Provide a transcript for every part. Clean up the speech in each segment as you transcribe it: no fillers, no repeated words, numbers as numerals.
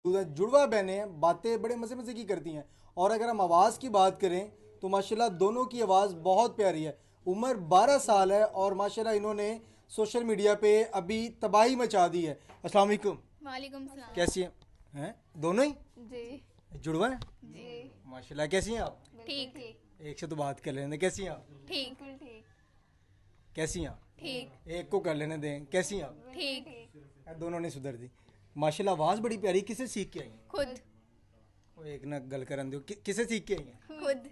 जुड़वा बहनें हैं, बातें बड़े मज़े मज़े की करती हैं। और अगर हम आवाज़ की बात करें तो माशाल्लाह दोनों की आवाज़ बहुत प्यारी है। उम्र 12 साल है और माशाल्लाह इन्होंने सोशल मीडिया पे अभी तबाही मचा दी है। अस्सलाम वालेकुम। वालेकुम सलाम। कैसी हैं दोनों ही जी। जुड़वा हैं? जी। माशाल्लाह। कैसी हैं आप? ठीक। एक से तो बात कर लेने दें। कैसी हैं आप? ठीक। ठीक। कैसी हैं आप? ठीक। एक को कर लेने दें। कैसी हैं आप? ठीक। दोनों ने सुधर दी। माशाल्लाह आवाज़ बड़ी प्यारी। किसे सीख के आई हैं? खुद। वो एक ना गल करन दो किसे सीख के आई हैं? खुद।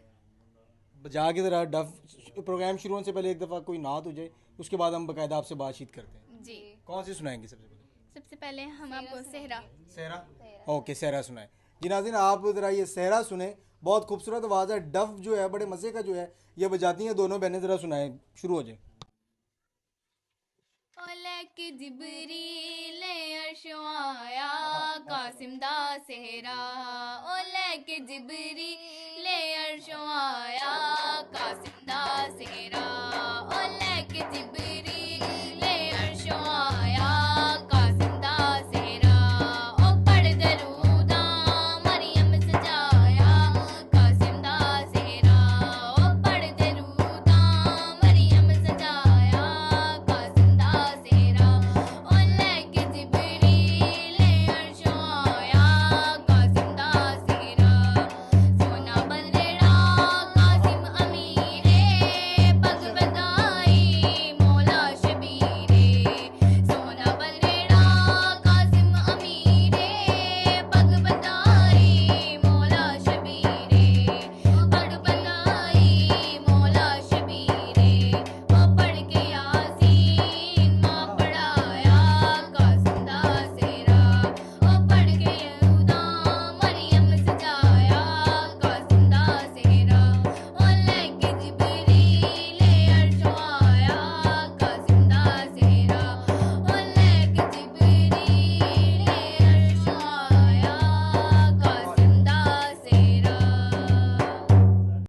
बजा के ज़रा डफ प्रोग्राम शुरू होने से पहले एक दफ़ा कोई नात हो जाए, उसके बाद हम बाकायदा आपसे बातचीत करते हैं। जी। कौन सी सुनाएंगे सबसे पहले? सबसे पहले हम आपको सेहरा। सहरा। ओके, सहरा सुनाए जी। नाज़रीन आप ज़रा ये सहरा सुने। बहुत खूबसूरत आवाज़ है। डफ जो है बड़े मज़े का जो है ये बजाती हैं दोनों बहनें। ज़रा सुनाए, शुरू हो जाए। लैके जिबरील अर्शों आया कासिम दा सेहरा। ओ लैके जिबरील